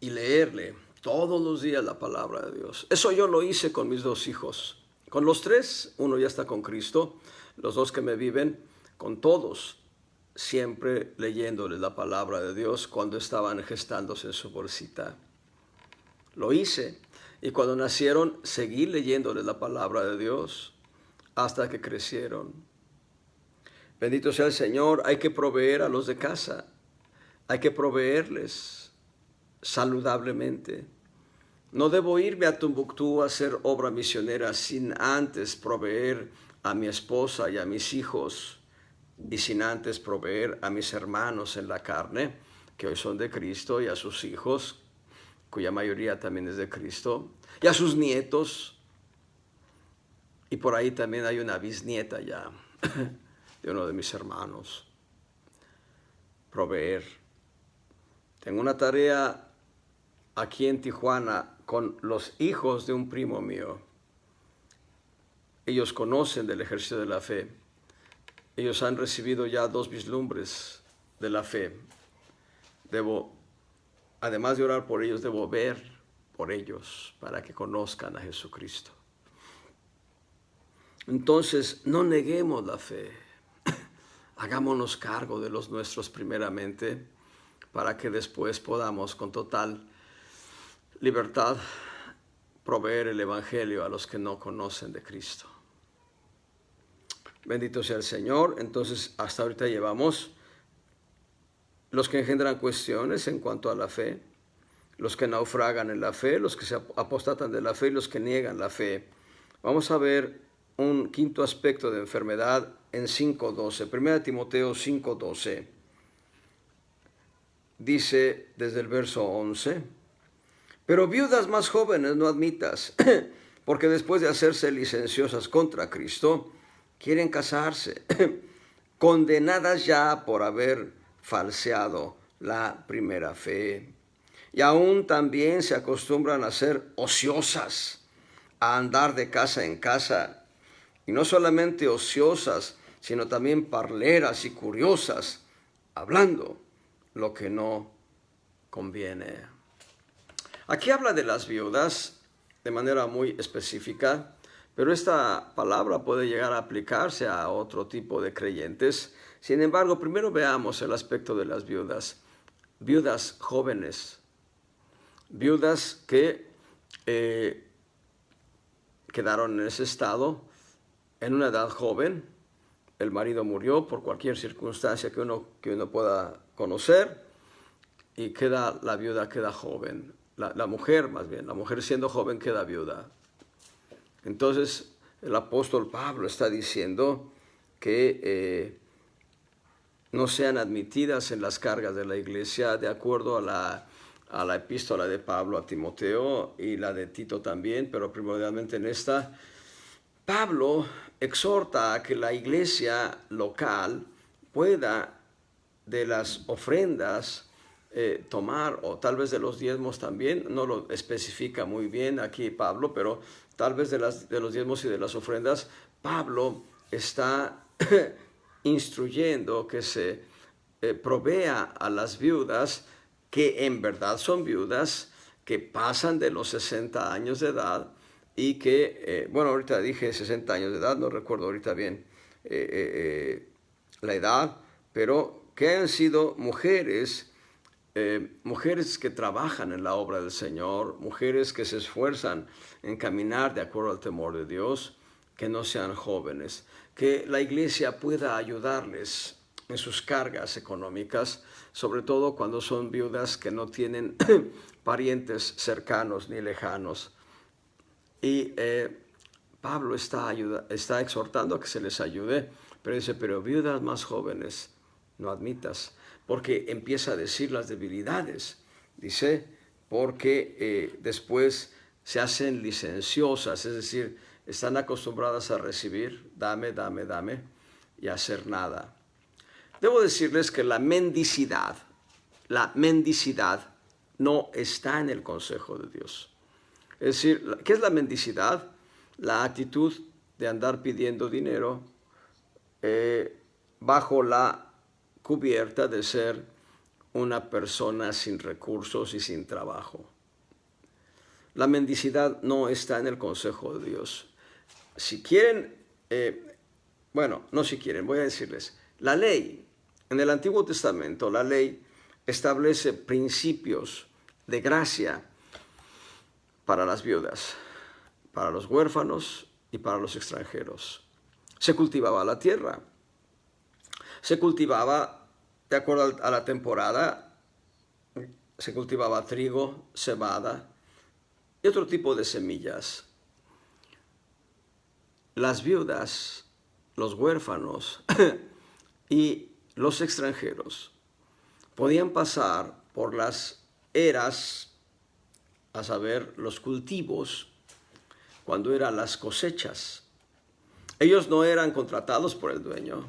Y leerle todos los días la palabra de Dios. Eso yo lo hice con mis 2 hijos. Con los 3, uno ya está con Cristo. Los 2 que me viven, con todos, siempre leyéndoles la palabra de Dios cuando estaban gestándose en su bolsita. Lo hice. Y cuando nacieron, seguí leyéndoles la palabra de Dios hasta que crecieron. Bendito sea el Señor. Hay que proveer a los de casa. Hay que proveerles saludablemente. No debo irme a Tombuctú a hacer obra misionera sin antes proveer a mi esposa y a mis hijos, y sin antes proveer a mis hermanos en la carne, que hoy son de Cristo, y a sus hijos, cuya mayoría también es de Cristo, y a sus nietos, y por ahí también hay una bisnieta ya de uno de mis hermanos. Proveer. Tengo una tarea aquí en Tijuana con los hijos de un primo mío. Ellos conocen del ejercicio de la fe. Ellos han recibido ya 2 vislumbres de la fe. Además de orar por ellos, debo ver por ellos para que conozcan a Jesucristo. Entonces, no neguemos la fe. Hagámonos cargo de los nuestros primeramente, para que después podamos con total libertad proveer el evangelio a los que no conocen de Cristo. Bendito sea el Señor. Entonces, hasta ahorita llevamos los que engendran cuestiones en cuanto a la fe, los que naufragan en la fe, los que se apostatan de la fe y los que niegan la fe. Vamos a ver un 5º aspecto de enfermedad en 5:12. 1 Timoteo 5:12. Dice desde el verso 11, pero viudas más jóvenes no admitas, porque después de hacerse licenciosas contra Cristo, quieren casarse, condenadas ya por haber falseado la primera fe. Y aún también se acostumbran a ser ociosas, a andar de casa en casa. Y no solamente ociosas, sino también parleras y curiosas, hablando lo que no conviene. Aquí habla de las viudas de manera muy específica, pero esta palabra puede llegar a aplicarse a otro tipo de creyentes. Sin embargo, primero veamos el aspecto de las viudas. Viudas jóvenes, viudas que quedaron en ese estado en una edad joven. El marido murió por cualquier circunstancia que uno pueda conocer y la viuda queda joven. la mujer más bien, la mujer siendo joven queda viuda. Entonces el apóstol Pablo está diciendo que no sean admitidas en las cargas de la iglesia, de acuerdo a la epístola de Pablo a Timoteo y la de Tito también, pero primordialmente en esta, Pablo exhorta a que la iglesia local pueda de las ofrendas tomar, o tal vez de los diezmos también, no lo especifica muy bien aquí Pablo, pero tal vez de los diezmos y de las ofrendas, Pablo está instruyendo que se provea a las viudas que en verdad son viudas, que pasan de los 60 años de edad y que, bueno, ahorita dije 60 años de edad, no recuerdo ahorita bien la edad, pero que han sido mujeres que trabajan en la obra del Señor, mujeres que se esfuerzan en caminar de acuerdo al temor de Dios, que no sean jóvenes, que la iglesia pueda ayudarles en sus cargas económicas, sobre todo cuando son viudas que no tienen parientes cercanos ni lejanos. Y Pablo está exhortando a que se les ayude, pero dice, pero viudas más jóvenes no admitas, porque empieza a decir las debilidades. Dice, porque después se hacen licenciosas, es decir, están acostumbradas a recibir, dame, dame, dame, y a hacer nada. Debo decirles que la mendicidad no está en el consejo de Dios. Es decir, ¿qué es la mendicidad? La actitud de andar pidiendo dinero bajo la cubierta de ser una persona sin recursos y sin trabajo. La mendicidad no está en el consejo de Dios. Si quieren, no si quieren, voy a decirles, la ley, en el Antiguo Testamento, la ley establece principios de gracia para las viudas, para los huérfanos y para los extranjeros. Se cultivaba la tierra. Se cultivaba, de acuerdo a la temporada, se cultivaba trigo, cebada y otro tipo de semillas. Las viudas, los huérfanos y los extranjeros podían pasar por las eras, a saber, los cultivos, cuando eran las cosechas. Ellos no eran contratados por el dueño,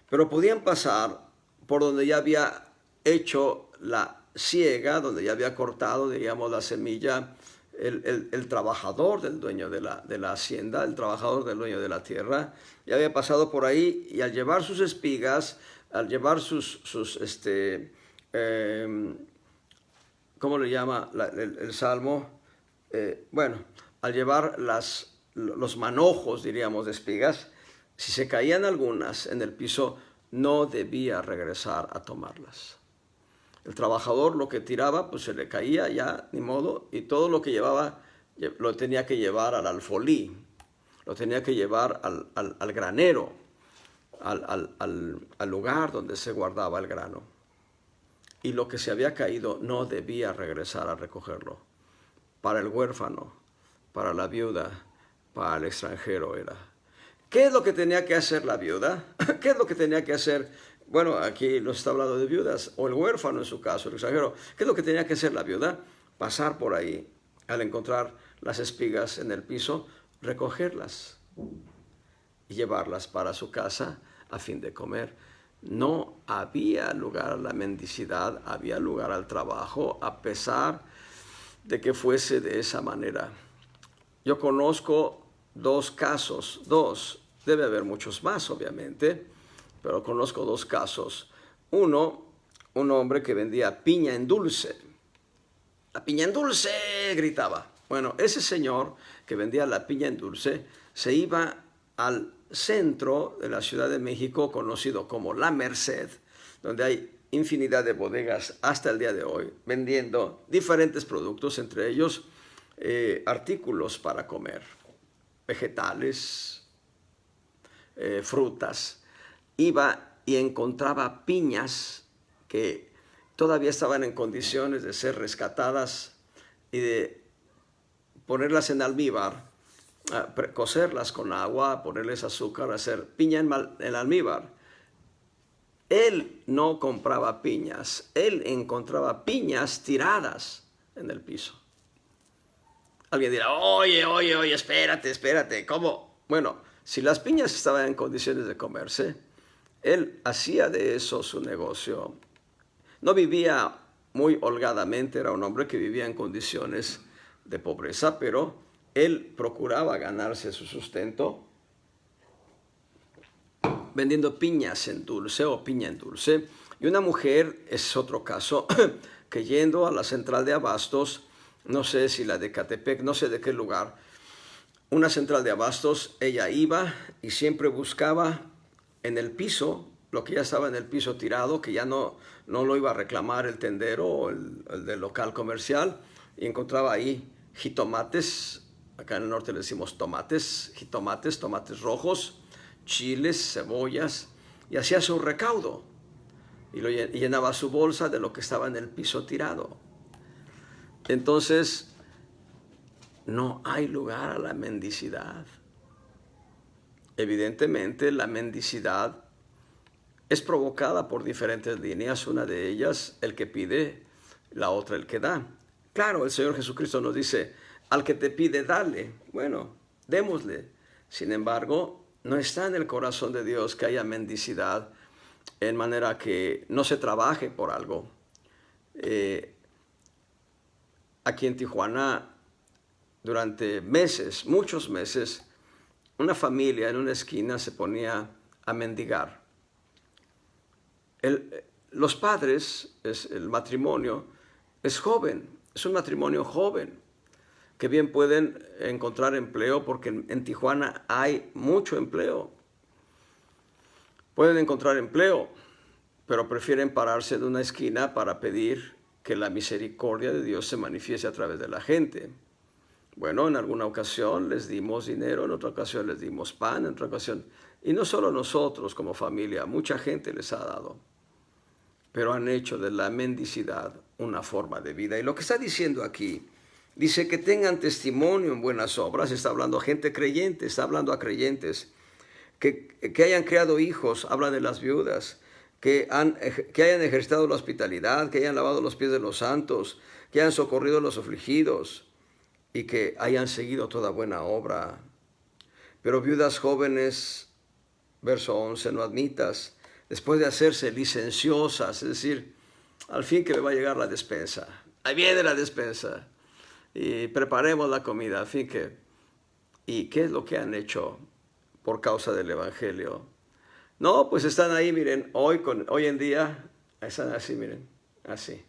pero podían pasar por donde ya había hecho la siega, donde ya había cortado, diríamos, la semilla, el trabajador del dueño de la hacienda, el trabajador del dueño de la tierra, ya había pasado por ahí y al llevar sus espigas, al llevar ¿cómo le llama el Salmo? Al llevar los manojos, diríamos, de espigas, si se caían algunas en el piso, no debía regresar a tomarlas. El trabajador lo que tiraba, pues se le caía ya, ni modo, y todo lo que llevaba lo tenía que llevar al alfolí, lo tenía que llevar al granero, al lugar donde se guardaba el grano. Y lo que se había caído no debía regresar a recogerlo. Para el huérfano, para la viuda, para el extranjero era. ¿Qué es lo que tenía que hacer la viuda? ¿Qué es lo que tenía que hacer? Bueno, aquí nos está hablando de viudas, o el huérfano en su caso, el extranjero. ¿Qué es lo que tenía que hacer la viuda? Pasar por ahí, al encontrar las espigas en el piso, recogerlas y llevarlas para su casa a fin de comer. No había lugar a la mendicidad, había lugar al trabajo, a pesar de que fuese de esa manera. Yo conozco dos casos, debe haber muchos más obviamente, pero conozco dos casos. Uno, un hombre que vendía piña en dulce. ¡La piña en dulce!, gritaba. Bueno, ese señor que vendía la piña en dulce se iba al centro de la Ciudad de México, conocido como La Merced, donde hay infinidad de bodegas hasta el día de hoy, vendiendo diferentes productos, entre ellos artículos para comer, vegetales, frutas. Iba y encontraba piñas que todavía estaban en condiciones de ser rescatadas y de ponerlas en almíbar, cocerlas con agua, ponerles azúcar, hacer piña en almíbar. Él no compraba piñas, él encontraba piñas tiradas en el piso. Alguien dirá, oye, espérate, ¿cómo? Bueno, si las piñas estaban en condiciones de comerse, él hacía de eso su negocio. No vivía muy holgadamente, era un hombre que vivía en condiciones de pobreza, pero él procuraba ganarse su sustento vendiendo piñas en dulce o piña en dulce. Y una mujer es otro caso, que yendo a la central de abastos, no sé si la de Catepec, no sé de qué lugar, una central de abastos, ella iba y siempre buscaba en el piso, lo que ya estaba en el piso tirado, que ya no lo iba a reclamar el tendero o el del local comercial, y encontraba ahí jitomates, acá en el norte le decimos tomates, jitomates, tomates rojos, chiles, cebollas, y hacía su recaudo, y llenaba su bolsa de lo que estaba en el piso tirado. Entonces, no hay lugar a la mendicidad. Evidentemente, la mendicidad es provocada por diferentes líneas, una de ellas el que pide, la otra el que da. Claro, el Señor Jesucristo nos dice, al que te pide, dale. Bueno, démosle. Sin embargo, no está en el corazón de Dios que haya mendicidad, en manera que no se trabaje por algo. Aquí en Tijuana, durante meses, muchos meses, una familia en una esquina se ponía a mendigar. Los padres, el matrimonio, es joven, es un matrimonio joven, que bien pueden encontrar empleo, porque en Tijuana hay mucho empleo. Pueden encontrar empleo, pero prefieren pararse en una esquina para pedir que la misericordia de Dios se manifieste a través de la gente. Bueno, en alguna ocasión les dimos dinero, en otra ocasión les dimos pan, en otra ocasión... Y no solo nosotros como familia, mucha gente les ha dado. Pero han hecho de la mendicidad una forma de vida. Y lo que está diciendo aquí, dice que tengan testimonio en buenas obras. Está hablando a gente creyente, está hablando a creyentes. Que hayan creado hijos, habla de las viudas. Que hayan ejercitado la hospitalidad, que hayan lavado los pies de los santos, que hayan socorrido a los afligidos y que hayan seguido toda buena obra. Pero viudas jóvenes, verso 11, no admitas, después de hacerse licenciosas, es decir, al fin que me va a llegar la despensa. Ahí viene la despensa. Y preparemos la comida, al fin que... ¿Y qué es lo que han hecho por causa del Evangelio? No, pues están ahí, miren, hoy en día, están así, miren, así.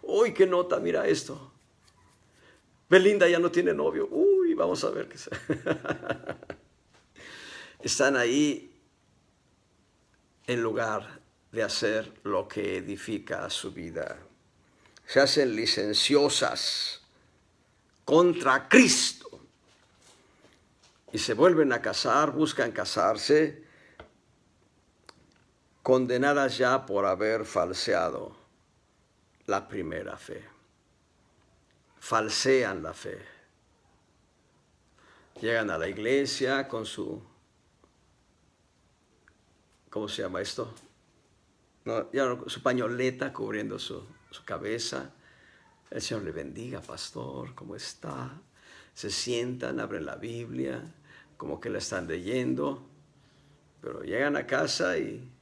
Uy, qué nota, mira esto. Belinda ya no tiene novio. Uy, vamos a ver qué es. Están ahí en lugar de hacer lo que edifica su vida. Se hacen licenciosas contra Cristo y se vuelven a casar, buscan casarse, condenadas ya por haber falseado la primera fe. Falsean la fe. Llegan a la iglesia con su... ¿Cómo se llama esto? No, su pañoleta cubriendo su cabeza. El Señor le bendiga, pastor, ¿cómo está? Se sientan, abren la Biblia, como que la están leyendo, pero llegan a casa y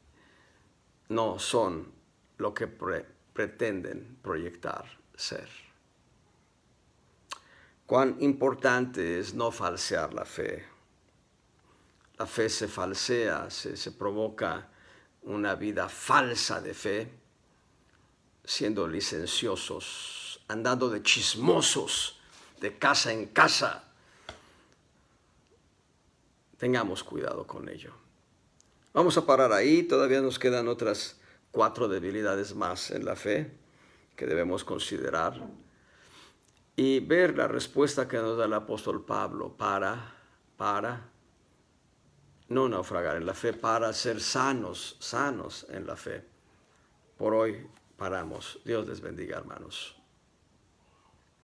no son lo que pretenden proyectar ser. Cuán importante es no falsear la fe. La fe se falsea, se provoca una vida falsa de fe, siendo licenciosos, andando de chismosos, de casa en casa. Tengamos cuidado con ello. Vamos a parar ahí, todavía nos quedan otras 4 debilidades más en la fe que debemos considerar y ver la respuesta que nos da el apóstol Pablo para no naufragar en la fe, para ser sanos en la fe. Por hoy paramos. Dios les bendiga, hermanos.